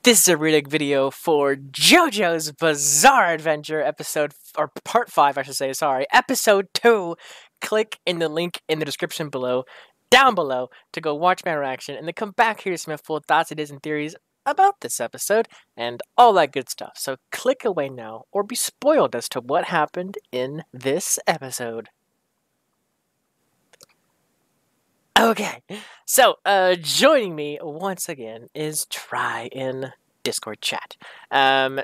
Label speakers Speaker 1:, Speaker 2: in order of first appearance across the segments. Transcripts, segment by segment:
Speaker 1: This is a remake video for Jojo's Bizarre Adventure episode, or part 5 I should say, sorry, episode 2. Click in the link in the description below, down below, to go watch my reaction, and then come back here to some full thoughts, ideas, and theories about this episode, and all that good stuff. So click away now, or be spoiled as to what happened in this episode. Okay, so joining me once again is Try in Discord chat.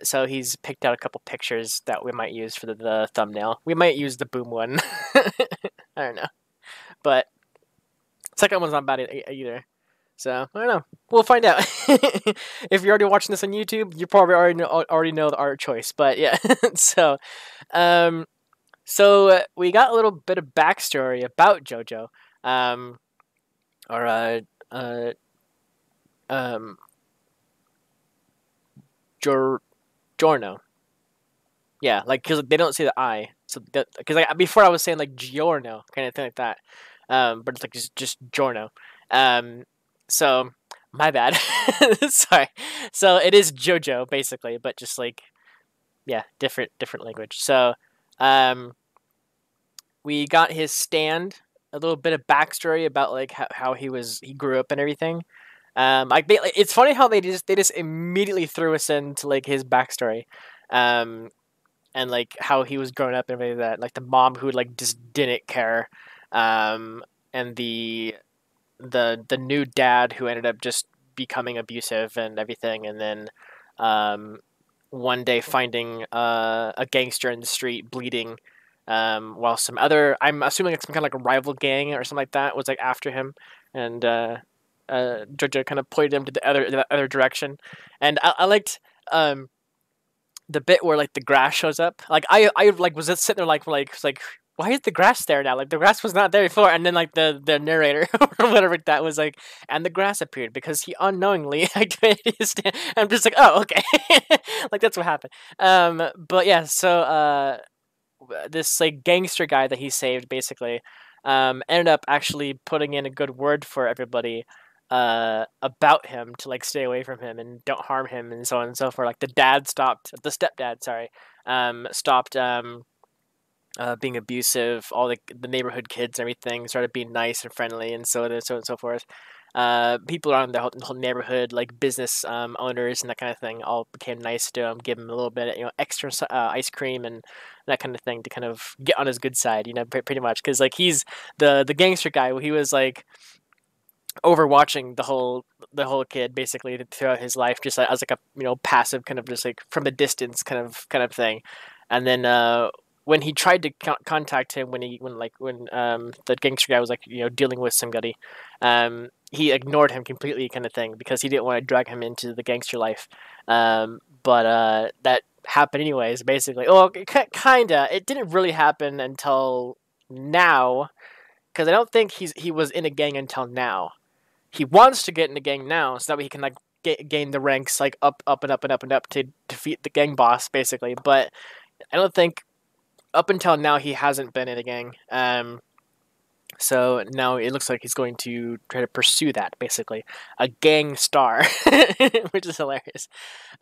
Speaker 1: So he's picked out a couple pictures that we might use for the thumbnail. We might use the boom one. I don't know, but second one's not bad either. So I don't know. We'll find out. If you're already watching this on YouTube, you probably already know the art choice. But yeah, so we got a little bit of backstory about Jojo. Giorno. Yeah, like, because they don't say the I. So, because like, before I was saying, like, Giorno, kind of thing like that. But it's like just Giorno. So, my bad. Sorry. So, it is Jojo, basically, but just, like, yeah, different language. So, we got his stand, a little bit of backstory about, like, how he grew up and everything. It's funny how they just immediately threw us into, like, his backstory, and like how he was growing up and everything like that. Like the mom who like just didn't care, and the new dad who ended up just becoming abusive and everything, and then one day finding a gangster in the street bleeding, while some other, I'm assuming it's some kind of like a rival gang or something like that, was like after him, and Jojo kind of pointed him to the other direction, and I liked the bit where like the grass shows up. Like I like was just sitting there like why is the grass there now? Like the grass was not there before, and then like the narrator or whatever that was like, and the grass appeared because he unknowingly activated his stand. I'm just like, oh, okay. Like that's what happened. But yeah, so this like gangster guy that he saved basically ended up actually putting in a good word for everybody about him to like stay away from him and don't harm him and so on and so forth. Like the stepdad, sorry, stopped being abusive. All the neighborhood kids and everything started being nice and friendly, and so on and so forth. People around the whole neighborhood, like business owners and that kind of thing, all became nice to him, give him a little bit, extra ice cream and that kind of thing to kind of get on his good side, pretty much, because like he's the gangster guy. He was like overwatching the whole kid basically throughout his life, just like, as like a passive kind of just like from a distance kind of thing. And then when he tried to contact him, when the gangster guy was like dealing with somebody, he ignored him completely kind of thing because he didn't want to drag him into the gangster life. But that happened anyways, basically. Well, kinda. It didn't really happen until now, because I don't think he was in a gang until now. He wants to get in the gang now, so that way he can like gain the ranks like up and up and up and up to defeat the gang boss, basically. But I don't think up until now he hasn't been in a gang. So now it looks like he's going to try to pursue that, basically. A gang star, which is hilarious.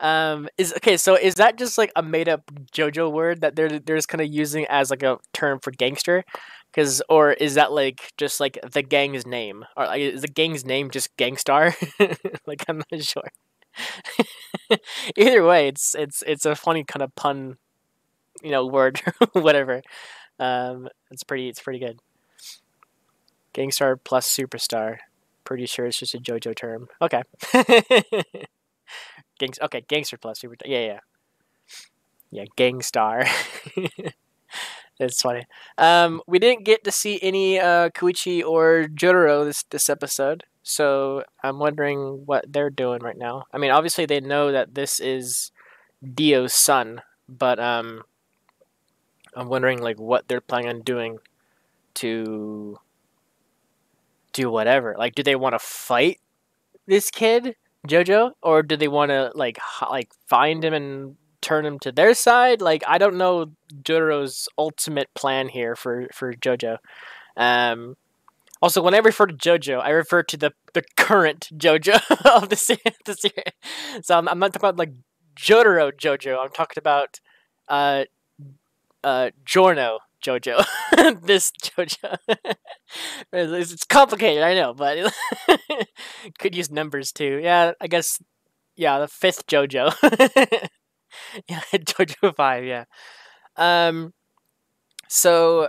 Speaker 1: So is that just like a made up JoJo word that they're just kind of using as like a term for gangster? Or is that like just like the gang's name? Or like, is the gang's name just Gangstar? Like I'm not sure. Either way, it's a funny kind of pun, word, whatever. It's pretty good. Gangstar plus superstar. Pretty sure it's just a JoJo term. Okay. Gangster plus superstar. Yeah, Gangstar. It's funny. We didn't get to see any Koichi or Jotaro this episode, so I'm wondering what they're doing right now. I mean, obviously they know that this is Dio's son, but I'm wondering like what they're planning on doing to do whatever. Like, do they want to fight this kid, Jojo, or do they want to like find him and turn him to their side? Like, I don't know Jotaro's ultimate plan here for Jojo. Also, when I refer to Jojo, I refer to the current Jojo of the series. So I'm not talking about like Jotaro Jojo. I'm talking about uh Giorno Jojo. This Jojo. It's complicated, I know, but could use numbers too. Yeah, I guess. Yeah, the fifth Jojo. Yeah, Jojo 5. Yeah. Um. So,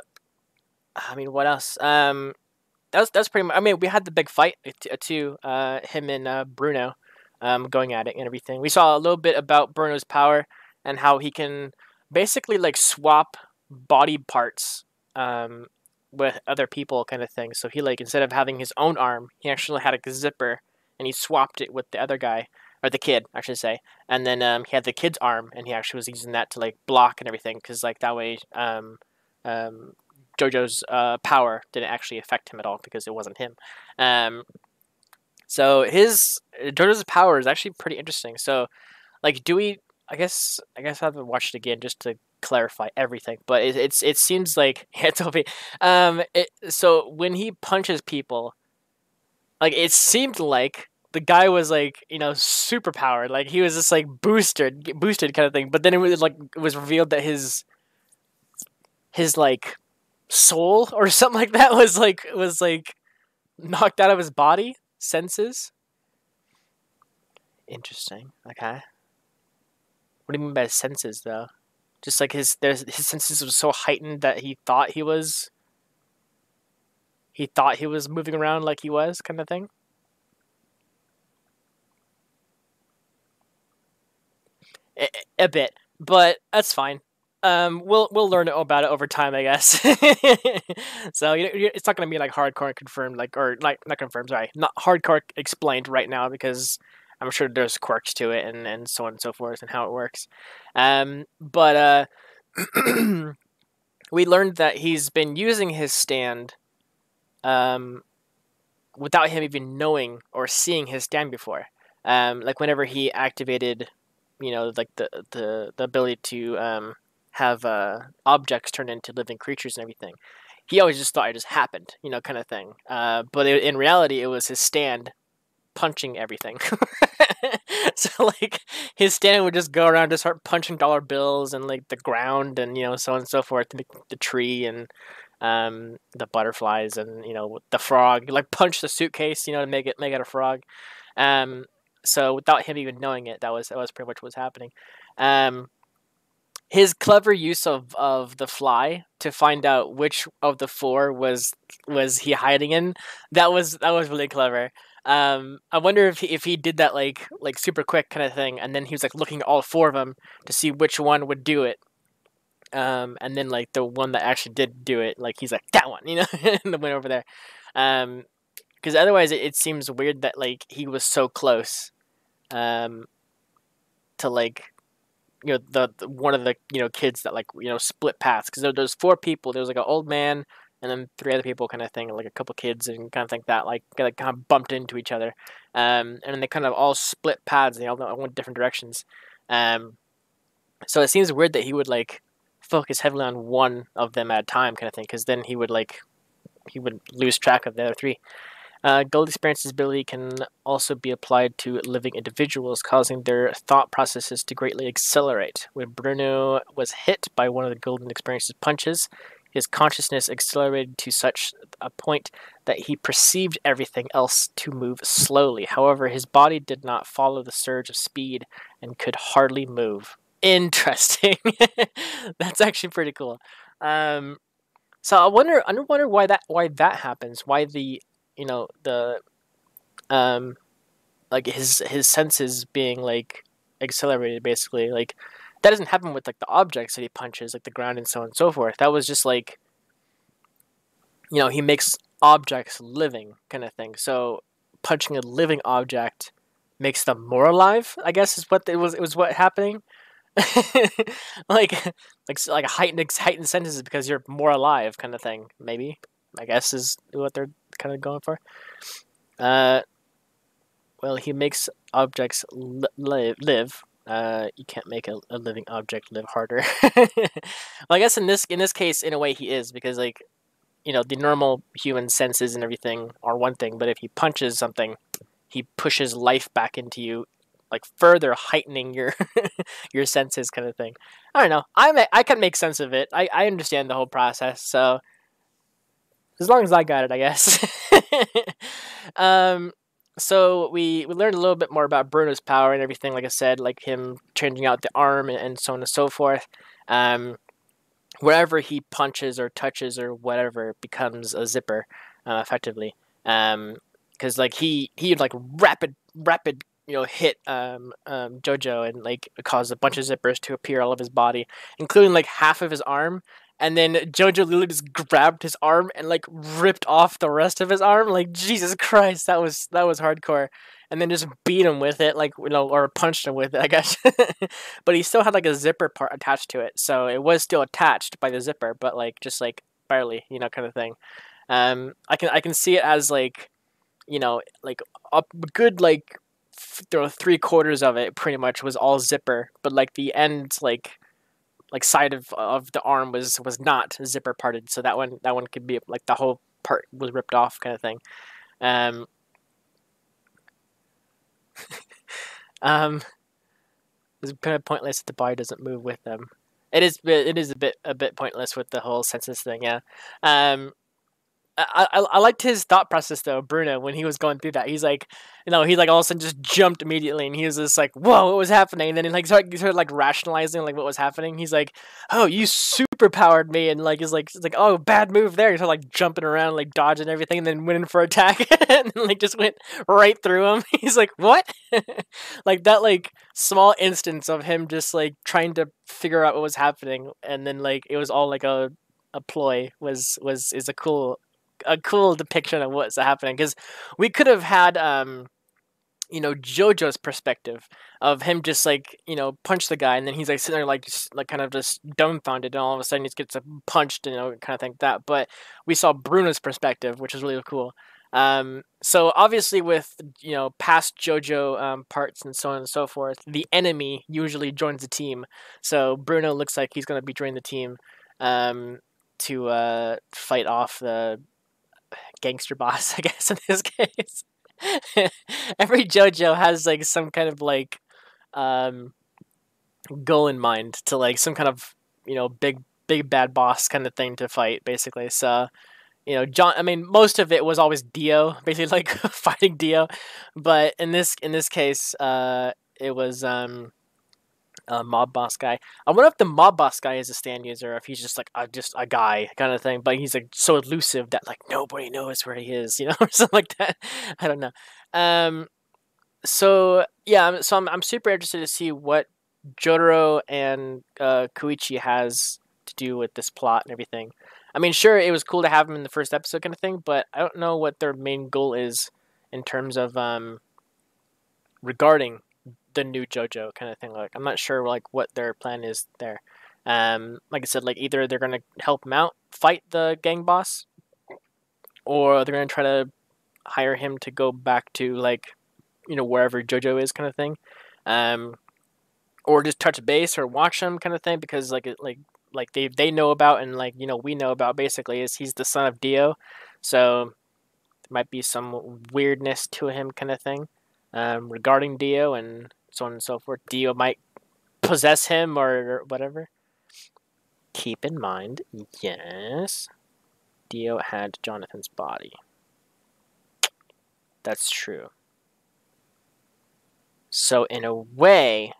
Speaker 1: I mean, what else? That's pretty much. I mean, we had the big fight too. Him and Bruno, going at it and everything. We saw a little bit about Bruno's power and how he can basically like swap body parts, with other people, kind of thing. So he like instead of having his own arm, he actually had a zipper, and he swapped it with the other guy or the kid, I should say. And then he had the kid's arm, and he actually was using that to like block and everything, because like that way, um, Jojo's power didn't actually affect him at all because it wasn't him. Um, so his Jojo's power is actually pretty interesting. So like, do we? I guess I have to watch it again just to clarify everything. But it seems like yeah, Toby. So when he punches people, like it seemed like the guy was like super powered, like he was just like boosted kind of thing. But then it was revealed that his like soul or something like that was like knocked out of his body senses. Interesting. Okay. What do you mean by senses though? Just like his senses were so heightened that he thought he was moving around like he was, kind of thing. A bit, but that's fine. We'll learn about it over time, I guess. So it's not gonna be like hardcore confirmed, like or like not confirmed. Sorry, not hardcore explained right now because I'm sure there's quirks to it and so on and so forth and how it works. But we learned that he's been using his stand, um, without him even knowing or seeing his stand before. Like whenever he activated, like the ability to have objects turn into living creatures and everything. He always just thought it just happened, kind of thing. But in reality, it was his stand punching everything. So like his stand would just go around to start punching dollar bills and like the ground and so on and so forth, the tree and the butterflies and the frog, like punch the suitcase, to make it a frog. Um, so without him even knowing it, that was pretty much what was happening. Um, his clever use of the fly to find out which of the four was he hiding in, that was really clever. I wonder if he did that like super quick kind of thing, and then he was like looking at all four of them to see which one would do it. And then like the one that actually did do it, like he's like that one, and the one over there. Because otherwise it seems weird that like he was so close, um, to like the one of the kids that like split paths, because there's four people. There was like an old man and then three other people, kind of thing, like a couple kids and kind of think that like kind of bumped into each other, and then they kind of all split paths. They all went different directions. So it seems weird that he would like focus heavily on one of them at a time, kind of thing, because then he would lose track of the other three. Gold experience's ability can also be applied to living individuals, causing their thought processes to greatly accelerate. When Bruno was hit by one of the golden experience's punches, his consciousness accelerated to such a point that he perceived everything else to move slowly. However, his body did not follow the surge of speed and could hardly move. Interesting. That's actually pretty cool. So I wonder why that happens. Why the like his senses being like accelerated, basically. Like that doesn't happen with like the objects that he punches, like the ground and so on and so forth. That was just like he makes objects living, kind of thing. So punching a living object makes them more alive, I guess, is what it was what happening. like like a heightened senses because you're more alive, kind of thing, maybe, I guess, is what they're kind of going for. uh well, he makes objects live. You can't make a living object live harder. Well, I guess in this case, in a way, he is, because like the normal human senses and everything are one thing, but if he punches something, he pushes life back into you, like further heightening your your senses, kind of thing. I don't know. I can make sense of it. I understand the whole process. So as long as I got it, I guess. um, so we learned a little bit more about Bruno's power and everything. Like I said, like him changing out the arm and so on and so forth. Um, Wherever he punches or touches or whatever becomes a zipper, effectively. Because like he like rapid hit Jojo and like cause a bunch of zippers to appear all over his body, including like half of his arm. And then Jojo literally just grabbed his arm and like ripped off the rest of his arm. Like Jesus Christ, that was hardcore. And then just beat him with it, like or punched him with it, I guess. But he still had like a zipper part attached to it, so it was still attached by the zipper, but like just like barely, kind of thing. I can see it as like a good like 3/4 of it pretty much was all zipper, but like the end like side of the arm was not zipper parted, so that one could be like the whole part was ripped off, kind of thing. Um, um, it's kind of pointless if the body doesn't move with them. It is a bit pointless with the whole census thing, yeah. Um, I liked his thought process though, Bruno, when he was going through that. He's like, he like all of a sudden just jumped immediately, and he was just like, "Whoa, what was happening?" And then he like started like rationalizing like what was happening. He's like, "Oh, you super powered me," and like it's like, "Oh, bad move there." He started like jumping around, like dodging everything, and then went in for attack, and then, like just went right through him. He's like, "What?" Like that like small instance of him just like trying to figure out what was happening, and then like it was all like a ploy is a cool depiction of what's happening, because we could have had Jojo's perspective of him just like punch the guy, and then he's like sitting there like just like kind of just dumbfounded, and all of a sudden he gets punched, kind of thing like that. But we saw Bruno's perspective, which is really cool. So obviously with past Jojo parts and so on and so forth, the enemy usually joins the team. So Bruno looks like he's going to be joining the team to fight off the gangster boss, I guess, in this case. Every JoJo has like some kind of like um, goal in mind, to like some kind of big bad boss kind of thing to fight, basically. So John. I mean, most of it was always Dio, basically like fighting Dio, but in this case, it was mob boss guy. I wonder if the mob boss guy is a stand user, or if he's just a guy kind of thing. But he's like so elusive that like nobody knows where he is, or something like that. I don't know. Um. So yeah. So I'm super interested to see what Jotaro and Koichi has to do with this plot and everything. I mean, sure, it was cool to have him in the first episode, kind of thing, but I don't know what their main goal is in terms of regarding the new JoJo, kind of thing. Like, I'm not sure like what their plan is there. Like I said, like either they're gonna help him out fight the gang boss, or they're gonna try to hire him to go back to like wherever JoJo is, kind of thing. Um, or just touch base or watch him, kind of thing, because like they know about, and like we know about, basically, is he's the son of Dio, so there might be some weirdness to him, kind of thing, regarding Dio and so on and so forth. Dio might possess him or whatever. Keep in mind, yes, Dio had Jonathan's body. That's true. So in a way,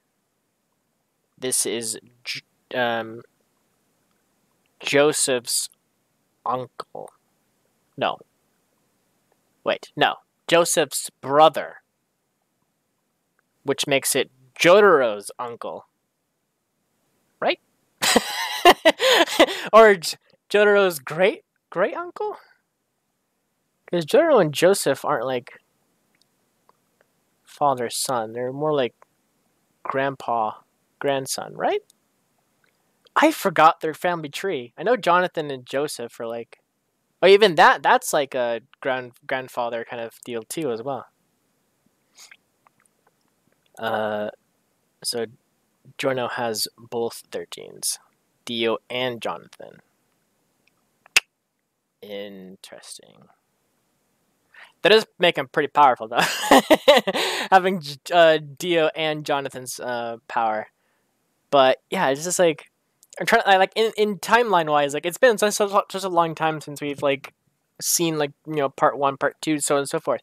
Speaker 1: this is Joseph's uncle. No. Wait, no. Joseph's brother, which makes it Jotaro's uncle. Right? Or Jotaro's great uncle? Because Jotaro and Joseph aren't like father son. They're more like grandpa grandson, right? I forgot their family tree. I know Jonathan and Joseph are like, oh, even that's like a grandfather kind of deal too, as well. So Jono has both their genes, Dio and Jonathan. Interesting. That does make him pretty powerful, though. Having Dio and Jonathan's power. But yeah, it's just like I'm trying. Like in timeline wise, like it's been such a long time since we've like seen like part 1, part 2, so on and so forth.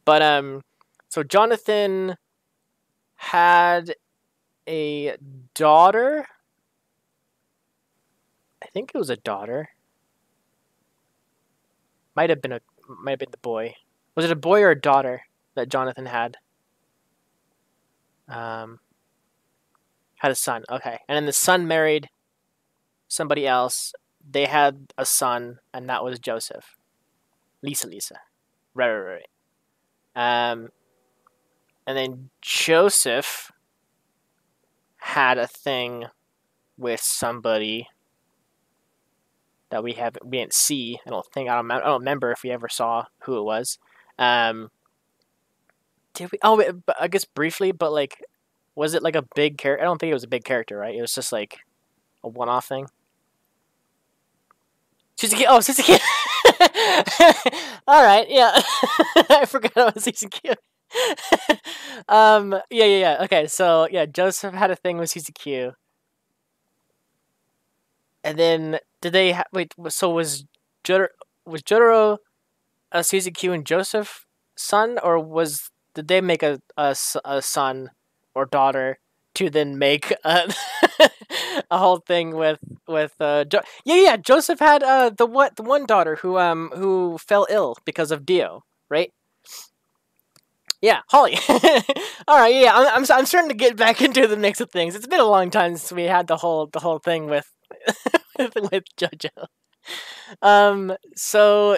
Speaker 1: But so Jonathan had a daughter. I think it was a daughter. Might have been the boy. Was it a boy or a daughter that Jonathan had? Had a son. Okay, and then the son married somebody else. They had a son, and that was Joseph. Lisa. Right. And then Joseph had a thing with somebody that we didn't see. I don't remember if we ever saw who it was. Did we? Oh, I guess briefly, but like, was it like a big character? I don't think it was a big character, right? It was just like a one-off thing. Suzuki. Oh, Suzuki. All right, yeah. I forgot it was Suzuki. Yeah. Okay, so yeah, Joseph had a thing with Suzuki. And then did they wait? So was Jotaro a Suzuki and Joseph son, or did they make a son or daughter to then make a whole thing with Joseph had the one daughter who fell ill because of Dio, right? Yeah, Holly. All right, yeah, I'm starting to get back into the mix of things. It's been a long time since we had the whole thing with with Jojo. So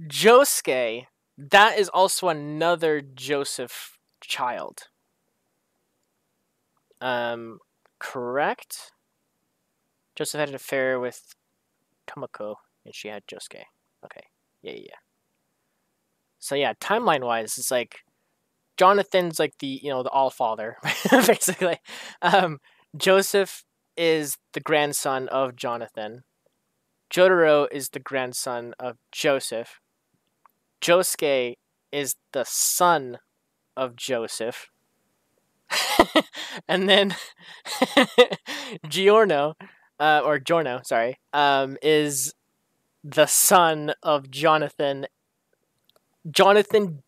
Speaker 1: Josuke, that is also another Joseph child. Correct? Joseph had an affair with Tomoko, and she had Josuke. Okay, yeah. So yeah, timeline wise, it's like Jonathan's like the all father, basically. Joseph is the grandson of Jonathan. Jotaro is the grandson of Joseph. Josuke is the son of Joseph. And then Giorno, sorry, is the son of Jonathan,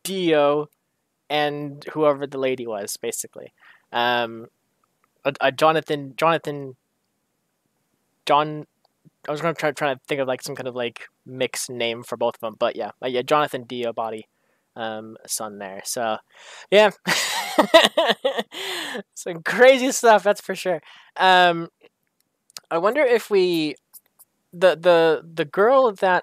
Speaker 1: Dio, and whoever the lady was, basically. John. I was gonna try to think of like some kind of like mixed name for both of them, but yeah, Jonathan Dio body, son there. So, yeah, some crazy stuff, that's for sure. I wonder if the girl that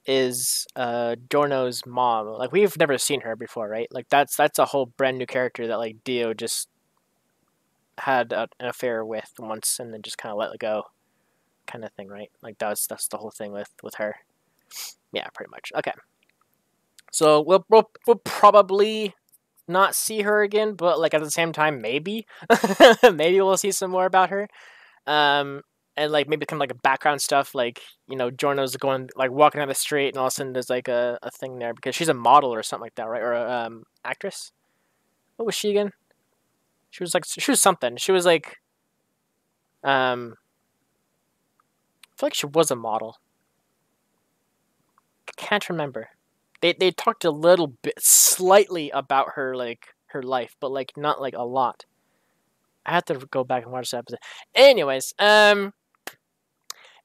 Speaker 1: is Dorno's mom. Like we've never seen her before, right? Like that's a whole brand new character that like Dio just had an affair with once and then just kind of let it go, kind of thing, right? Like that's the whole thing with her. Yeah, pretty much. Okay, so we'll probably not see her again, but like at the same time, maybe maybe we'll see some more about her. And like maybe kind of like a background stuff, like Jorno's going like walking down the street, and all of a sudden there's like a thing there because she's a model or something like that, right? Or a actress. What was she again? She was something. She was like I feel like she was a model. I can't remember. They talked a little bit, slightly about her her life, but like not like a lot. I have to go back and watch that episode. Anyways,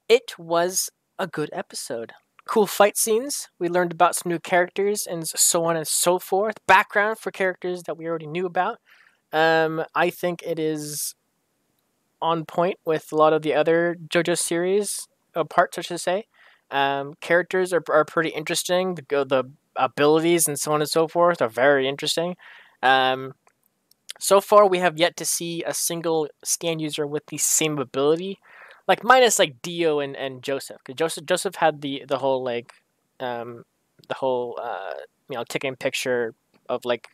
Speaker 1: it was a good episode. Cool fight scenes. We learned about some new characters and so on and so forth. Background for characters that we already knew about. I think it is on point with a lot of the other JoJo series parts, I should say. Characters are pretty interesting. The abilities and so on and so forth are very interesting. So far, we have yet to see a single stand user with the same ability, like minus like Dio and Joseph. Because Joseph had the whole like the whole ticking picture of like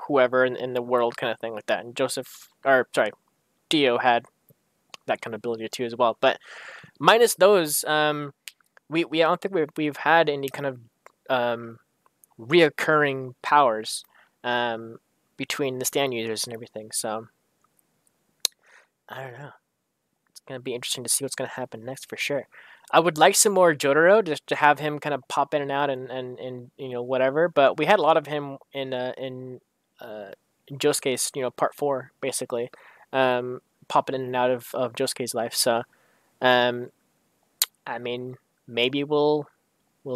Speaker 1: whoever in the world kind of thing like that, and Dio had that kind of ability too as well. But minus those, we I don't think we've had any kind of reoccurring powers um, between the stand users and everything. So I don't know. It's gonna be interesting to see what's gonna happen next for sure. I would like some more Jotaro just to have him kind of pop in and out and you know whatever. But we had a lot of him in Josuke's part 4 basically, popping in and out of Josuke's life. So um, I mean maybe we'll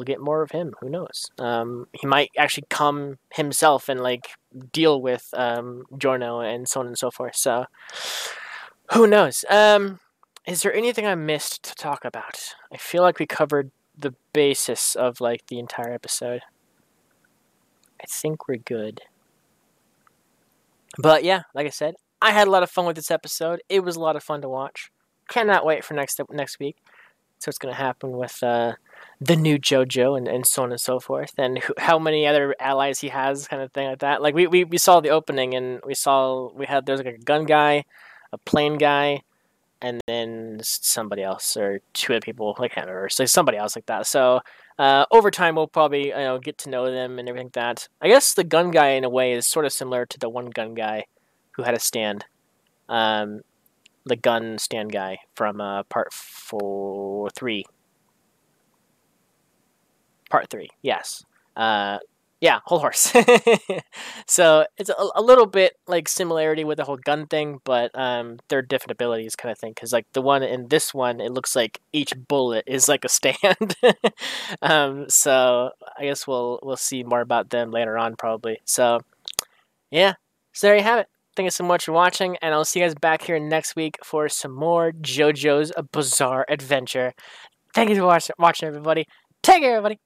Speaker 1: get more of him. Who knows? He might actually come himself and like deal with Giorno and so on and so forth. So who knows? Is there anything I missed to talk about? I feel like we covered the basis of like the entire episode. I think we're good. But yeah, like I said, I had a lot of fun with this episode. It was a lot of fun to watch. Cannot wait for next week. So what's going to happen with the new Jojo and so on and so forth, and how many other allies he has, kind of thing like that. Like we saw the opening, and there's like a gun guy, a plane guy, and then somebody else or two other people, like him or so somebody else like that. So over time, we'll probably get to know them and everything like that. I guess the gun guy in a way is sort of similar to the one gun guy who had a stand. The gun stand guy from part 3. Part 3, yes. Yeah, whole horse. So it's a little bit like similarity with the whole gun thing, but they're different abilities kind of thing. Because like the one in this one, it looks like each bullet is like a stand. So I guess we'll see more about them later on probably. So yeah, so there you have it. Thank you so much for watching, and I'll see you guys back here next week for some more JoJo's Bizarre Adventure. Thank you for watching everybody. Take care, everybody.